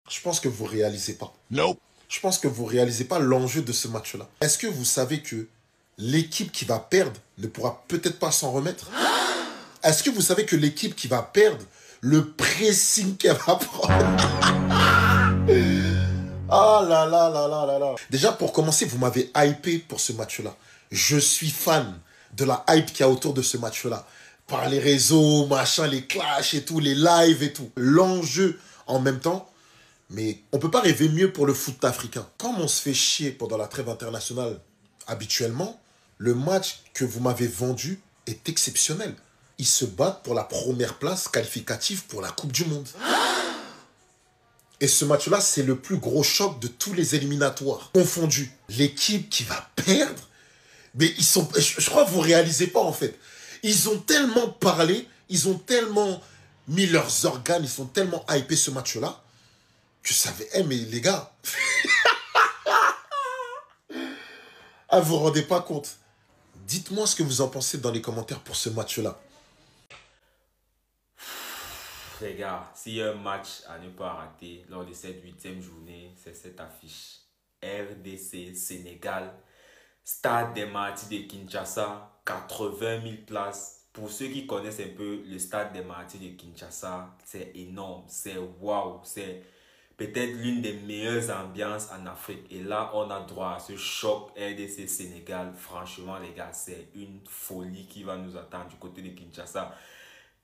Je pense que vous réalisez pas. Nope. Je pense que vous réalisez pas l'enjeu de ce match-là. Est-ce que vous savez que l'équipe qui va perdre ne pourra peut-être pas s'en remettre? Est-ce que vous savez que l'équipe qui va perdre, le pressing qu'elle va prendre? Ah là là là là là là. Déjà, pour commencer, vous m'avez hypé pour ce match-là. Je suis fan de la hype qu'il y a autour de ce match-là. Par les réseaux, machin, les clashs et tout, les lives et tout. L'enjeu en même temps. Mais on peut pas rêver mieux pour le foot africain. Comme on se fait chier pendant la trêve internationale habituellement, le match que vous m'avez vendu est exceptionnel. Ils se battent pour la première place qualificative pour la Coupe du Monde. Et ce match-là, c'est le plus gros choc de tous les éliminatoires confondus. L'équipe qui va perdre, mais ils sont, je crois que vous réalisez pas en fait. Ils ont tellement parlé, ils ont tellement mis leurs organes, ils sont tellement hypés ce match-là, que ça avait... Eh mais les gars, ah, vous vous rendez pas compte. Dites-moi ce que vous en pensez dans les commentaires pour ce match-là. Les gars, s'il y a un match à ne pas rater lors de cette huitième journée, c'est cette affiche. RDC Sénégal, Stade des Martyrs de Kinshasa, 80 000 places. Pour ceux qui connaissent un peu le Stade des Martyrs de Kinshasa, c'est énorme, c'est waouh, c'est peut-être l'une des meilleures ambiances en Afrique. Et là, on a droit à ce choc RDC Sénégal. Franchement, les gars, c'est une folie qui va nous attendre du côté de Kinshasa.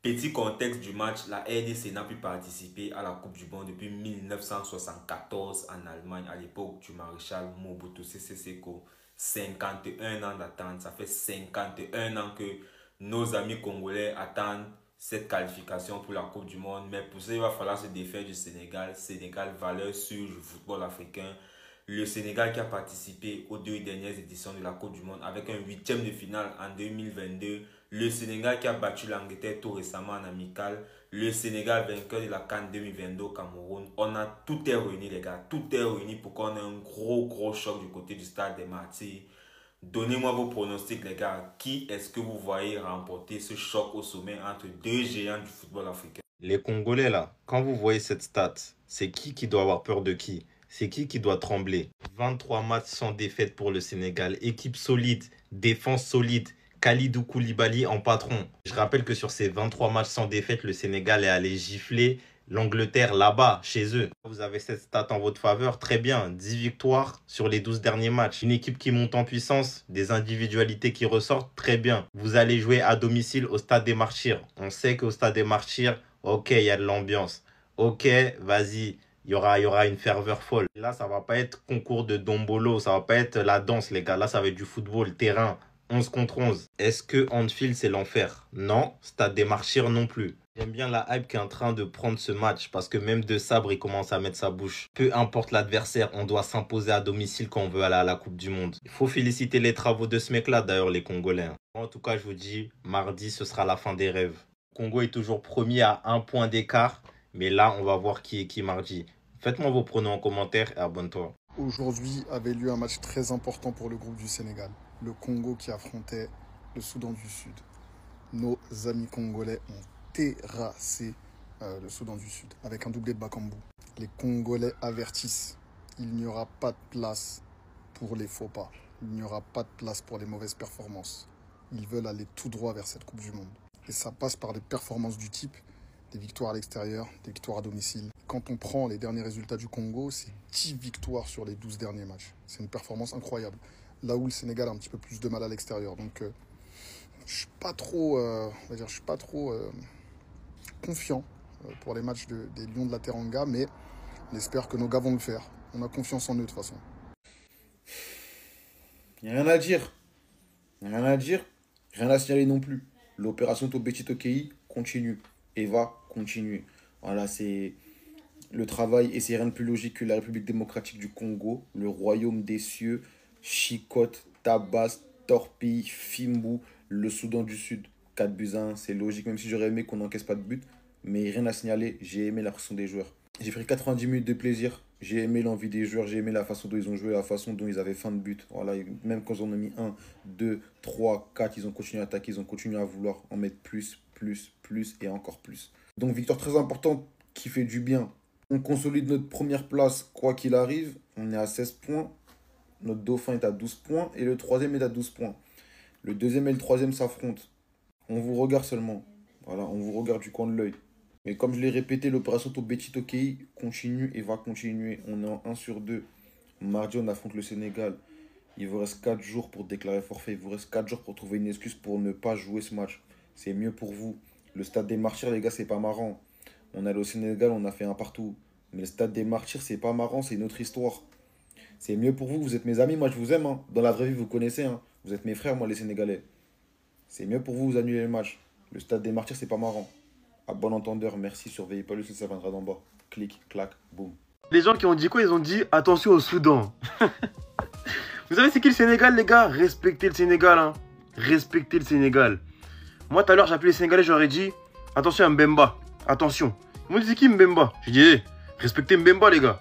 Petit contexte du match, la RDC n'a pu participer à la Coupe du Monde depuis 1974 en Allemagne, à l'époque du maréchal Mobutu Sese Seko. 51 ans d'attente, ça fait 51 ans que nos amis congolais attendent cette qualification pour la Coupe du Monde. Mais pour ça, il va falloir se défaire du Sénégal. Sénégal, valeur sûre du football africain. Le Sénégal qui a participé aux deux dernières éditions de la Coupe du Monde avec un huitième de finale en 2022. Le Sénégal qui a battu l'Angleterre tout récemment en amical. Le Sénégal vainqueur de la CAN 2022 au Cameroun. On a tout est réuni les gars. Tout est réuni pour qu'on ait un gros choc du côté du Stade des Martyrs. Donnez-moi vos pronostics les gars. Qui est-ce que vous voyez remporter ce choc au sommet entre deux géants du football africain? Les Congolais, là, quand vous voyez cette stat, c'est qui doit avoir peur de qui? C'est qui doit trembler? 23 matchs sans défaite pour le Sénégal. Équipe solide, défense solide. Kalidou Koulibaly en patron. Je rappelle que sur ces 23 matchs sans défaite, le Sénégal est allé gifler l'Angleterre là-bas, chez eux. Vous avez cette stat en votre faveur, très bien. 10 victoires sur les 12 derniers matchs. Une équipe qui monte en puissance, des individualités qui ressortent, très bien. Vous allez jouer à domicile au Stade des Martyrs. On sait qu'au Stade des Martyrs, ok, il y a de l'ambiance. Ok, vas-y, il y aura une ferveur folle. Là, ça va pas être concours de dombolo, ça va pas être la danse, les gars. Là, ça va être du football, terrain, 11 contre 11. Est-ce que Anfield, c'est l'enfer? Non. Stade des Martyrs non plus. J'aime bien la hype qui est en train de prendre ce match parce que même De Sabre, il commence à mettre sa bouche. Peu importe l'adversaire, on doit s'imposer à domicile quand on veut aller à la Coupe du Monde. Il faut féliciter les travaux de ce mec-là, d'ailleurs, les Congolais. En tout cas, je vous dis, mardi, ce sera la fin des rêves. Congo est toujours premier à 1 point d'écart. Mais là, on va voir qui est qui mardi. Faites-moi vos pronoms en commentaire et abonne-toi. Aujourd'hui avait lieu un match très important pour le groupe du Sénégal. Le Congo qui affrontait le Soudan du Sud. Nos amis congolais ont terrassé le Soudan du Sud avec un doublé de Bakambu. Les Congolais avertissent. Il n'y aura pas de place pour les faux pas. Il n'y aura pas de place pour les mauvaises performances. Ils veulent aller tout droit vers cette Coupe du Monde. Et ça passe par des performances du type des victoires à l'extérieur, des victoires à domicile. Quand on prend les derniers résultats du Congo, c'est 10 victoires sur les 12 derniers matchs. C'est une performance incroyable. Là où le Sénégal a un petit peu plus de mal à l'extérieur. Donc je suis pas trop, confiant pour les matchs des Lions de la Teranga, mais on espère que nos gars vont le faire. On a confiance en eux de toute façon. Il n'y a rien à dire. Il n'y a rien à dire. Rien à signaler non plus. L'opération Tobeti Tokei continue et va continuer. Voilà, c'est le travail et c'est rien de plus logique que la République démocratique du Congo, le royaume des cieux, chicote, tabasse, torpille, Fimbu, le Soudan du Sud. 4 buts à 1, c'est logique, même si j'aurais aimé qu'on n'encaisse pas de but. Mais rien à signaler, j'ai aimé la pression des joueurs. J'ai pris 90 minutes de plaisir. J'ai aimé l'envie des joueurs, j'ai aimé la façon dont ils ont joué, la façon dont ils avaient faim de but. Voilà, même quand ils en ont mis 1, 2, 3, 4, ils ont continué à attaquer, ils ont continué à vouloir en mettre plus et encore plus. Donc victoire très importante qui fait du bien On consolide notre première place, quoi qu'il arrive. On est à 16 points. Notre dauphin est à 12 points. Et le troisième est à 12 points. Le deuxième et le troisième s'affrontent. On vous regarde seulement. Voilà, on vous regarde du coin de l'œil. Mais comme je l'ai répété, l'opération Tobeti Tokei continue et va continuer. On est en 1 sur 2. Mardi, on affronte le Sénégal. Il vous reste 4 jours pour déclarer forfait. Il vous reste 4 jours pour trouver une excuse pour ne pas jouer ce match. C'est mieux pour vous. Le stade des Martyrs, les gars, c'est pas marrant. On est allé au Sénégal, on a fait un partout. Mais le stade des Martyrs, c'est pas marrant, c'est une autre histoire. C'est mieux pour vous. Vous êtes mes amis, moi je vous aime. Hein. Dans la vraie vie, vous connaissez. Hein. Vous êtes mes frères, moi, les Sénégalais. C'est mieux pour vous, vous annulez le match. Le stade des Martyrs, c'est pas marrant. À bon entendeur, merci. Surveillez pas le site, ça viendra d'en bas. Clic, clac, boum. Les gens qui ont dit quoi? Ils ont dit attention au Soudan. Vous savez c'est qui le Sénégal, les gars? Respectez le Sénégal, hein. Respectez le Sénégal. Moi, tout à l'heure, j'ai appelé les Sénégalais, j'aurais dit attention à Mbemba. Attention. Ils m'ont dit c'est qui Mbemba? J'ai dit hey, respectez Mbemba, les gars.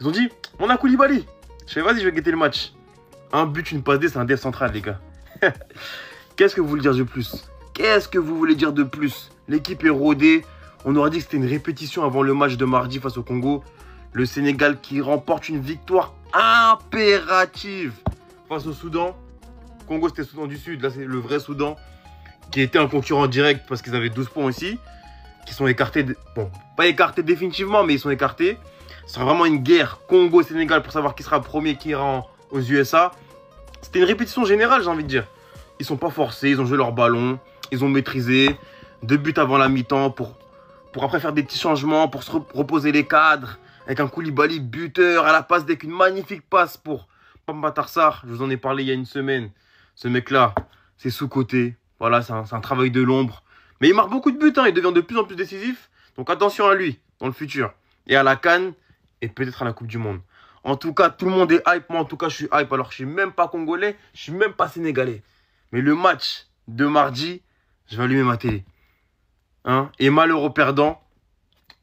Ils ont dit on a Koulibaly. Je fais vas-y, je vais guetter le match. Un but, une passe D, c'est un dev central, les gars. Qu'est-ce que vous voulez dire de plus? Qu'est-ce que vous voulez dire de plus? L'équipe est rodée. On aurait dit que c'était une répétition avant le match de mardi face au Congo. Le Sénégal qui remporte une victoire impérative face au Soudan. Congo, c'était Soudan du Sud. Là, c'est le vrai Soudan qui était un concurrent direct parce qu'ils avaient 12 points aussi. Qui sont écartés. Bon, pas écartés définitivement, mais ils sont écartés. Ce sera vraiment une guerre Congo-Sénégal pour savoir qui sera premier, qui ira aux USA. C'était une répétition générale, j'ai envie de dire. Ils sont pas forcés, ils ont joué leur ballon. Ils ont maîtrisé. 2 buts avant la mi-temps pour après faire des petits changements, pour se reposer les cadres. Avec un Koulibaly buteur à la passe avec une magnifique passe pour Pape Sarr. Je vous en ai parlé il y a une semaine. Ce mec-là, c'est sous-coté. Voilà, c'est un travail de l'ombre. Mais il marque beaucoup de buts, hein. Il devient de plus en plus décisif. Donc attention à lui dans le futur. Et à la CAN et peut-être à la Coupe du Monde. En tout cas, tout le monde est hype. Moi, en tout cas, je suis hype. Alors, je suis même pas congolais. Je suis même pas sénégalais. Mais le match de mardi, je vais allumer ma télé. Hein? Et malheureux perdant.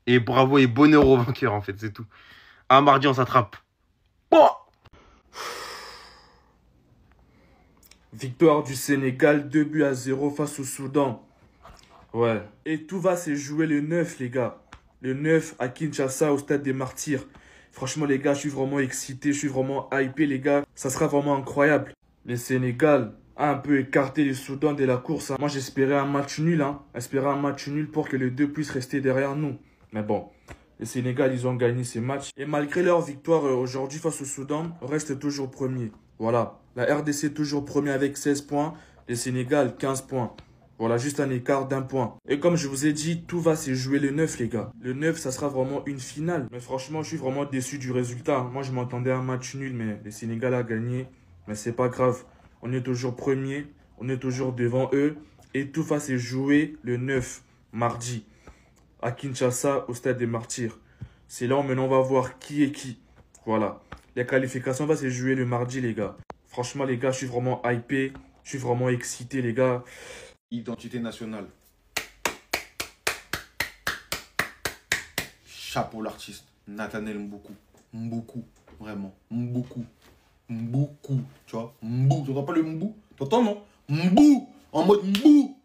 Et bravo et bonheur aux vainqueurs, en fait, c'est tout. À mardi, on s'attrape. Bon. Victoire du Sénégal, 2-0 face au Soudan. Ouais. Et tout va se jouer le 9, les gars. Le 9 à Kinshasa, au stade des Martyrs. Franchement, les gars, je suis vraiment excité. Je suis vraiment hypé, les gars. Ça sera vraiment incroyable. Le Sénégal a un peu écarté le Soudan de la course. Hein. Moi, j'espérais un match nul. Hein. J'espérais un match nul pour que les deux puissent rester derrière nous. Mais bon, le Sénégal, ils ont gagné ces matchs. Et malgré leur victoire aujourd'hui face au Soudan, reste toujours premier. Voilà. La RDC toujours premier avec 16 points. Le Sénégal, 15 points. Voilà, juste un écart d'1 point. Et comme je vous ai dit, tout va se jouer le 9, les gars. Le 9, ça sera vraiment une finale. Mais franchement, je suis vraiment déçu du résultat. Moi, je m'attendais à un match nul, mais le Sénégal a gagné. Mais c'est pas grave. On est toujours premier. On est toujours devant eux. Et tout va se jouer le 9, mardi. À Kinshasa, au stade des Martyrs. C'est là où maintenant on va voir qui est qui. Voilà. La qualification va se jouer le mardi, les gars. Franchement, les gars, je suis vraiment hypé. Je suis vraiment excité, les gars. Identité nationale. Chapeau l'artiste. Nathaniel Mboukou. Mboukou. Vraiment. Mboukou. Mboukou. Tu vois? Mbou. Tu entends pas le mbou? T'entends, non? Mbou. En mode mbou.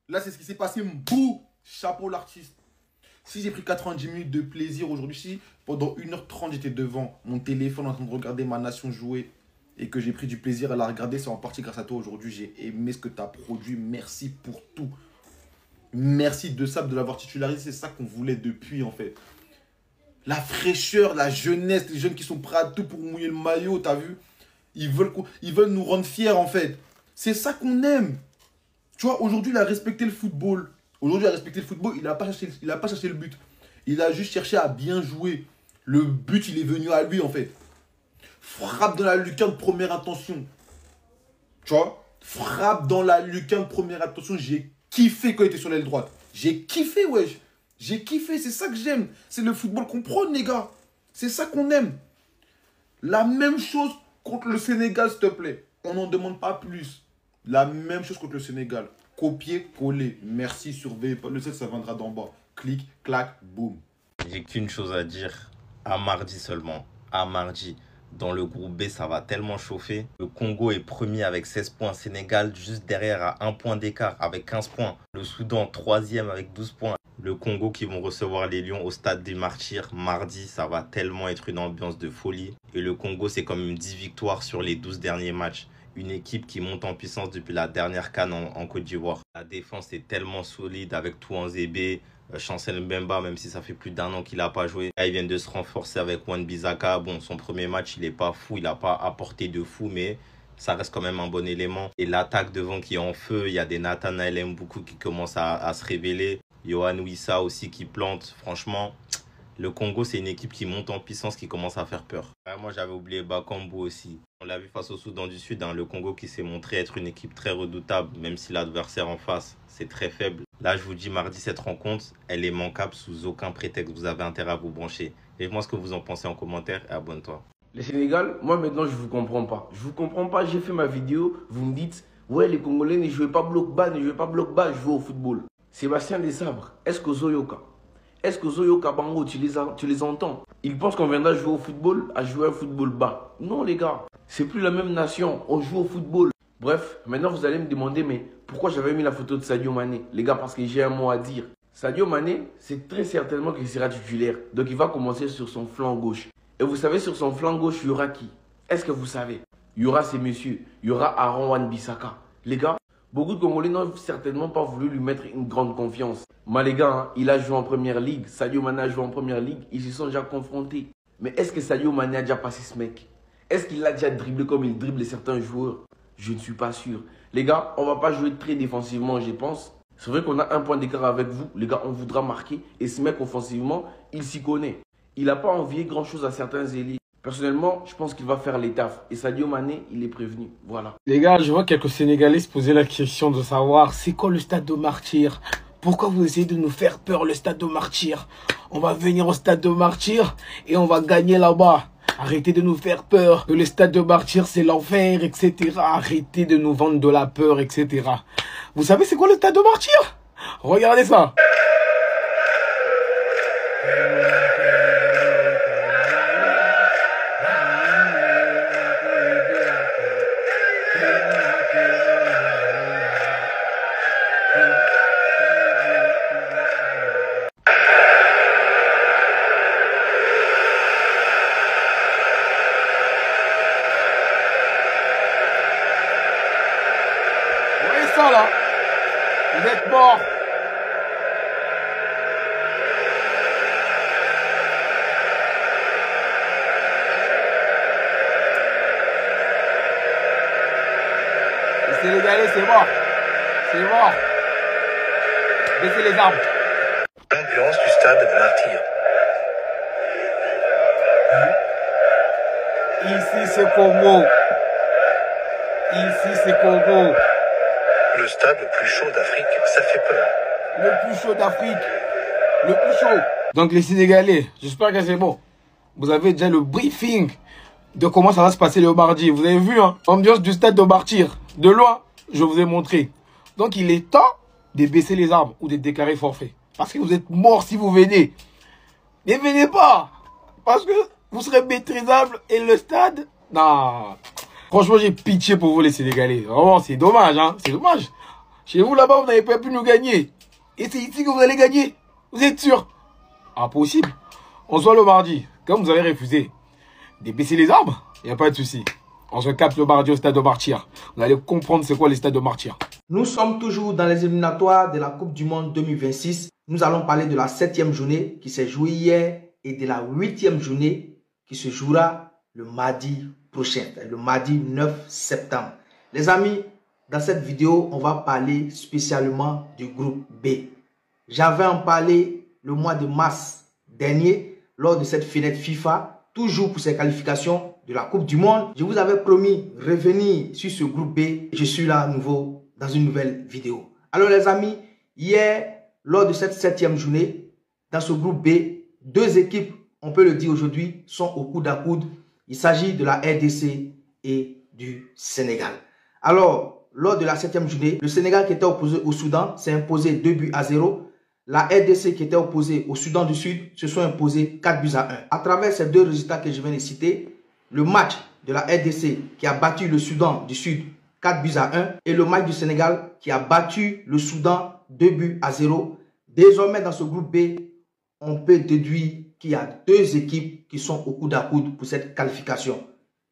Là, c'est ce qui s'est passé. Mbou. Chapeau l'artiste. Si j'ai pris 90 minutes de plaisir aujourd'hui, si pendant 1h30 j'étais devant mon téléphone en train de regarder ma nation jouer et que j'ai pris du plaisir à la regarder, c'est en partie grâce à toi aujourd'hui. J'ai aimé ce que tu as produit. Merci pour tout. Merci de ça, de l'avoir titularisé. C'est ça qu'on voulait depuis en fait. La fraîcheur, la jeunesse, les jeunes qui sont prêts à tout pour mouiller le maillot, t'as vu? Ils veulent nous rendre fiers en fait. C'est ça qu'on aime. Tu vois, aujourd'hui il a respecté le football. Aujourd'hui, il a respecté le football, il n'a pas cherché le but. Il a juste cherché à bien jouer. Le but, il est venu à lui, en fait. Frappe dans la lucarne, première intention. Tu vois? Frappe dans la lucarne, première intention. J'ai kiffé quand il était sur l'aile droite. J'ai kiffé, wesh. J'ai kiffé, c'est ça que j'aime. C'est le football qu'on prône, les gars. C'est ça qu'on aime. La même chose contre le Sénégal, s'il te plaît. On n'en demande pas plus. La même chose contre le Sénégal. Copier, coller. Merci, surveillez pas. Le 7, ça viendra d'en bas. Clic, clac, boum. J'ai qu'une chose à dire. À mardi seulement. À mardi. Dans le groupe B, ça va tellement chauffer. Le Congo est premier avec 16 points. Sénégal juste derrière à 1 point d'écart avec 15 points. Le Soudan, troisième avec 12 points. Le Congo qui vont recevoir les Lions au stade des Martyrs mardi, ça va tellement être une ambiance de folie. Et le Congo, c'est quand même 10 victoires sur les 12 derniers matchs. Une équipe qui monte en puissance depuis la dernière CAN en Côte d'Ivoire. La défense est tellement solide avec Touanzébé, Chancel Mbemba, même si ça fait plus d'1 an qu'il n'a pas joué. Là, ils viennent de se renforcer avec Wan-Bissaka. Bon, son premier match, il n'est pas fou, il n'a pas apporté de fou, mais ça reste quand même un bon élément. Et l'attaque devant qui est en feu, il y a des Nathanael Mboukou qui commencent à se révéler. Yohan Wissa aussi qui plante. Franchement, le Congo, c'est une équipe qui monte en puissance, qui commence à faire peur. Moi, j'avais oublié Bakambu aussi. On l'a vu face au Soudan du Sud, le Congo qui s'est montré être une équipe très redoutable, même si l'adversaire en face, c'est très faible. Là, je vous dis, mardi, cette rencontre, elle est manquable sous aucun prétexte. Vous avez intérêt à vous brancher. Et moi, ce que vous en pensez en commentaire et abonne-toi. Le Sénégal, moi maintenant, je ne vous comprends pas. Je ne vous comprends pas, j'ai fait ma vidéo, vous me dites, ouais, les Congolais ne jouaient pas bloc bas, je joue au football. Sébastien Desabre, est-ce que Zoyoka Bango, tu les entends? Ils pensent qu'on viendra jouer au football, à jouer un football bas. Non les gars, c'est plus la même nation, on joue au football. Bref, maintenant vous allez me demander, mais pourquoi j'avais mis la photo de Sadio Mané? Les gars, parce que j'ai un mot à dire. Sadio Mané, c'est très certainement qu'il sera titulaire. Donc il va commencer sur son flanc gauche. Et vous savez, sur son flanc gauche, il y aura qui? Est-ce que vous savez? Il y aura ces messieurs, il y aura Aaron Wan-Bissaka. Les gars, beaucoup de Congolais n'ont certainement pas voulu lui mettre une grande confiance. Mais les gars, il a joué en première ligue. Sadio Mané a joué en première ligue. Ils se sont déjà confrontés. Mais est-ce que Sadio Mané a déjà passé ce mec? Est-ce qu'il a déjà dribblé comme il dribble certains joueurs? Je ne suis pas sûr. Les gars, on ne va pas jouer très défensivement, je pense. C'est vrai qu'on a un point d'écart avec vous. Les gars, on voudra marquer. Et ce mec, offensivement, il s'y connaît. Il n'a pas envié grand-chose à certains élites. Personnellement, je pense qu'il va faire les tafs. Et Sadio Mané, il est prévenu. Voilà. Les gars, je vois quelques Sénégalais se poser la question de savoir c'est quoi le stade de Martyrs? Pourquoi vous essayez de nous faire peur, le stade de Martyrs? On va venir au stade de Martyrs et on va gagner là-bas. Arrêtez de nous faire peur. Que le stade de Martyrs, c'est l'enfer, etc. Arrêtez de nous vendre de la peur, etc. Vous savez c'est quoi le stade de Martyrs? Regardez ça. Là, vous êtes morts. Les Sénégalais, c'est mort. C'est mort. Baissez les armes. L'ambiance du stade de Martyrs. Ici, c'est Congo. Ici, c'est Congo. Le stade le plus chaud d'Afrique, ça fait peur. Le plus chaud d'Afrique. Le plus chaud. Donc les Sénégalais, j'espère que c'est bon. Vous avez déjà le briefing de comment ça va se passer le mardi. Vous avez vu, hein, ambiance du stade de Martyrs. De loin, je vous ai montré. Donc il est temps de baisser les armes ou de déclarer forfait. Parce que vous êtes morts si vous venez. Ne venez pas. Parce que vous serez maîtrisable et le stade... Non. Franchement, j'ai pitié pour vous les Sénégalais. Vraiment, c'est dommage, hein. C'est dommage. Chez vous, là-bas, vous n'avez pas pu nous gagner. Et c'est ici que vous allez gagner. Vous êtes sûr? Impossible. On se voit le mardi. Comme vous avez refusé de baisser les armes, il n'y a pas de souci. On se capte le mardi au stade de Martyrs. Vous allez comprendre c'est quoi les stades de Martyrs. Nous sommes toujours dans les éliminatoires de la Coupe du Monde 2026. Nous allons parler de la 7e journée qui s'est jouée hier et de la 8e journée qui se jouera le mardi prochain, le mardi 9 septembre. Les amis, dans cette vidéo, on va parler spécialement du groupe B. J'avais en parlé le mois de mars dernier lors de cette fenêtre FIFA, toujours pour ces qualifications de la Coupe du Monde. Je vous avais promis revenir sur ce groupe B. Je suis là à nouveau dans une nouvelle vidéo. Alors les amis, hier, lors de cette 7e journée, dans ce groupe B, deux équipes, on peut le dire aujourd'hui, sont au coude à coude. Il s'agit de la RDC et du Sénégal. Alors, lors de la 7e journée, le Sénégal qui était opposé au Soudan s'est imposé 2-0. La RDC qui était opposée au Soudan du Sud se sont imposés 4-1. À travers ces deux résultats que je viens de citer, le match de la RDC qui a battu le Soudan du Sud 4-1 et le match du Sénégal qui a battu le Soudan 2-0 Désormais, dans ce groupe B, on peut déduire qu'il y a deux équipes qui sont au coude à coude pour cette qualification.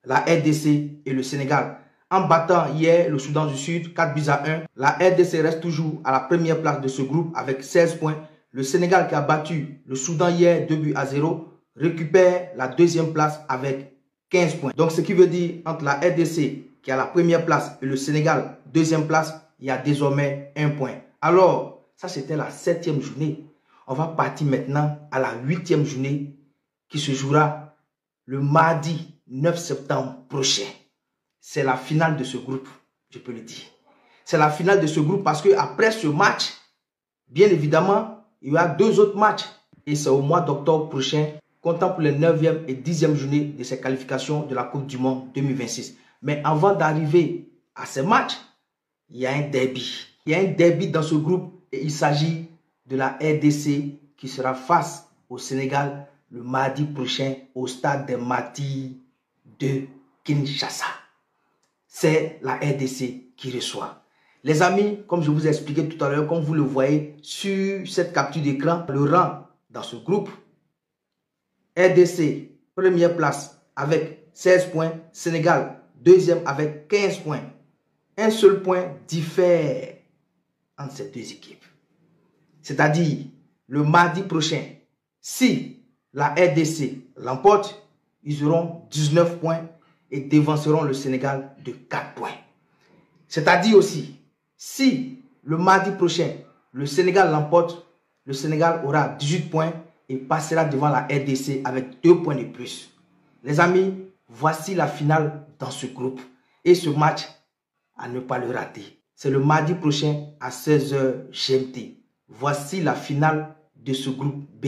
La RDC et le Sénégal. En battant hier le Soudan du Sud, 4-1, la RDC reste toujours à la première place de ce groupe avec 16 points. Le Sénégal qui a battu le Soudan hier 2-0 récupère la deuxième place avec 15 points. Donc ce qui veut dire entre la RDC qui est à la première place et le Sénégal deuxième place, il y a désormais 1 point. Alors, ça c'était la 7e journée. On va partir maintenant à la 8e journée qui se jouera le mardi 9 septembre prochain. C'est la finale de ce groupe, je peux le dire. C'est la finale de ce groupe parce qu'après ce match, bien évidemment, il y aura 2 autres matchs. Et c'est au mois d'octobre prochain, comptant pour les 9e et 10e journées de ces qualifications de la Coupe du Monde 2026. Mais avant d'arriver à ces matchs, il y a un derby. Il y a un derby dans ce groupe et il s'agit de la RDC qui sera face au Sénégal le mardi prochain au stade des Martyrs de Kinshasa. C'est la RDC qui reçoit. Les amis, comme je vous ai expliqué tout à l'heure, comme vous le voyez sur cette capture d'écran, le rang dans ce groupe, RDC, première place avec 16 points, Sénégal, deuxième avec 15 points. Un seul point diffère entre ces deux équipes. C'est-à-dire, le mardi prochain, si la RDC l'emporte, ils auront 19 points et dévanceront le Sénégal de 4 points. C'est-à-dire aussi, si le mardi prochain, le Sénégal l'emporte, le Sénégal aura 18 points et passera devant la RDC avec 2 points de plus. Les amis, voici la finale dans ce groupe. Et ce match, à ne pas le rater. C'est le mardi prochain à 16h GMT. Voici la finale de ce groupe B.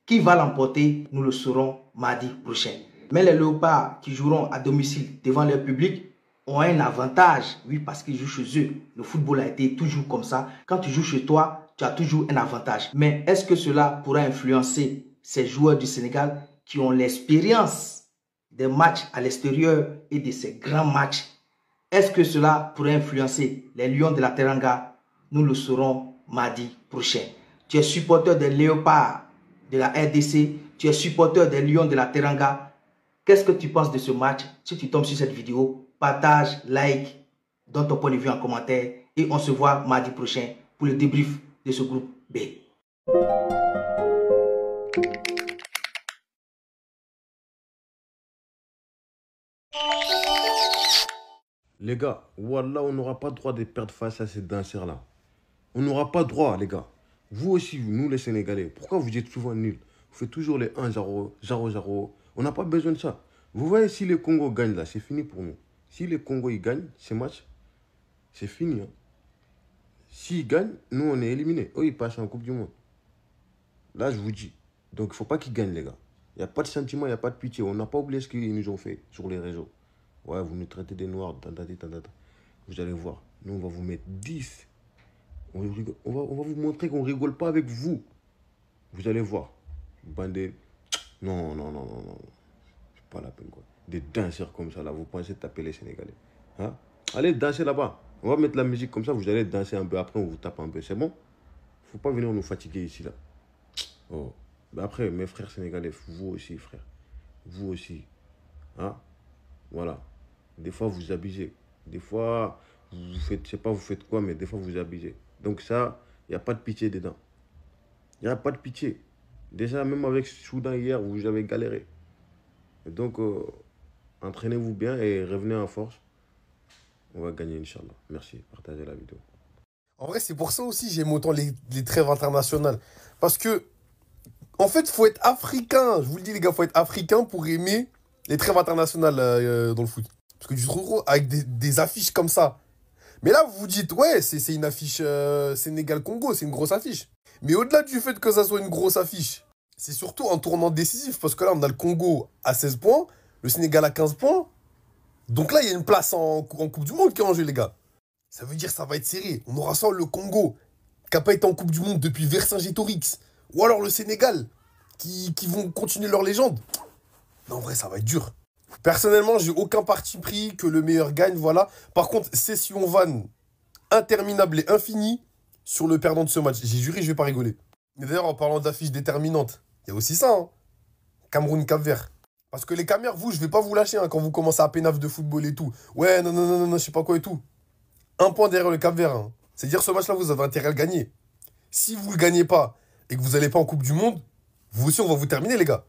Qui va l'emporter, nous le saurons mardi prochain. Mais les Léopards qui joueront à domicile devant leur public ont un avantage. Oui, parce qu'ils jouent chez eux. Le football a été toujours comme ça. Quand tu joues chez toi, tu as toujours un avantage. Mais est-ce que cela pourra influencer ces joueurs du Sénégal qui ont l'expérience des matchs à l'extérieur et de ces grands matchs? Est-ce que cela pourrait influencer les Lions de la Teranga? Nous le saurons mardi prochain. Tu es supporter des Léopards de la RDC, tu es supporter des Lions de la Teranga. Qu'est-ce que tu penses de ce match? Si tu tombes sur cette vidéo, partage, like, donne ton point de vue en commentaire et on se voit mardi prochain pour le débrief de ce groupe B. Les gars, voilà, on n'aura pas droit de perdre face à ces danseurs-là. On n'aura pas droit, les gars. Vous aussi, nous les Sénégalais, pourquoi vous êtes souvent nuls? Vous faites toujours les 1-0, 0-0. On n'a pas besoin de ça. Vous voyez, si les Congo gagnent là, c'est fini pour nous. Si les Congo ils gagnent ces matchs, c'est fini. Hein. S'ils gagnent, nous on est éliminés. Eux ils passent en Coupe du Monde. Là, je vous dis. Donc il ne faut pas qu'ils gagnent, les gars. Il n'y a pas de sentiment, il n'y a pas de pitié. On n'a pas oublié ce qu'ils nous ont fait sur les réseaux. Ouais, vous nous traitez des noirs. Vous allez voir. Nous, on va vous mettre 10. On va vous montrer qu'on ne rigole pas avec vous. Vous allez voir. Bandé. Non. C'est pas la peine, quoi. Des danseurs comme ça, là. Vous pensez taper les Sénégalais. Hein? Allez danser là-bas. On va mettre la musique comme ça. Vous allez danser un peu. Après, on vous tape un peu. C'est bon? Faut pas venir nous fatiguer ici, là. Oh. Ben après, mes frères sénégalais, vous aussi, frère. Vous aussi. Hein? Voilà. Des fois, vous abusez. Des fois, vous faites, je sais pas, vous faites quoi, mais des fois, vous abusez. Donc ça, il n'y a pas de pitié dedans. Il n'y a pas de pitié. Déjà, même avec Soudan hier, vous avez galéré. Et donc, entraînez-vous bien et revenez en force. On va gagner, Inch'Allah. Merci. Partagez la vidéo. En vrai, c'est pour ça aussi j'aime autant les trêves internationales. Parce que, en fait, il faut être africain. Je vous le dis, les gars, il faut être africain pour aimer les trêves internationales dans le foot. Parce que du coup, avec des affiches comme ça. Mais là, vous vous dites, ouais, c'est une affiche Sénégal-Congo, c'est une grosse affiche. Mais au-delà du fait que ça soit une grosse affiche, c'est surtout un tournant décisif. Parce que là, on a le Congo à 16 points, le Sénégal à 15 points. Donc là, il y a une place en Coupe du Monde qui est en jeu, les gars. Ça veut dire que ça va être serré. On aura soit le Congo, qui n'a pas été en Coupe du Monde depuis Vercingétorix, ou alors le Sénégal, qui vont continuer leur légende. Non, en vrai, ça va être dur. Personnellement, j'ai aucun parti pris que le meilleur gagne, voilà. Par contre, session vanne interminable et infinie sur le perdant de ce match. J'ai juré, je vais pas rigoler. Et d'ailleurs, en parlant d'affiches déterminantes, il y a aussi ça, hein. Cameroun-Cap-Vert. Parce que les Camers, vous, je vais pas vous lâcher hein, quand vous commencez à pénaf de football et tout. Ouais, non, non, non, non, je sais pas quoi et tout. Un point derrière le Cap-Vert. Hein. C'est-à-dire, ce match-là, vous avez intérêt à le gagner. Si vous le gagnez pas et que vous allez pas en Coupe du Monde, vous aussi, on va vous terminer, les gars.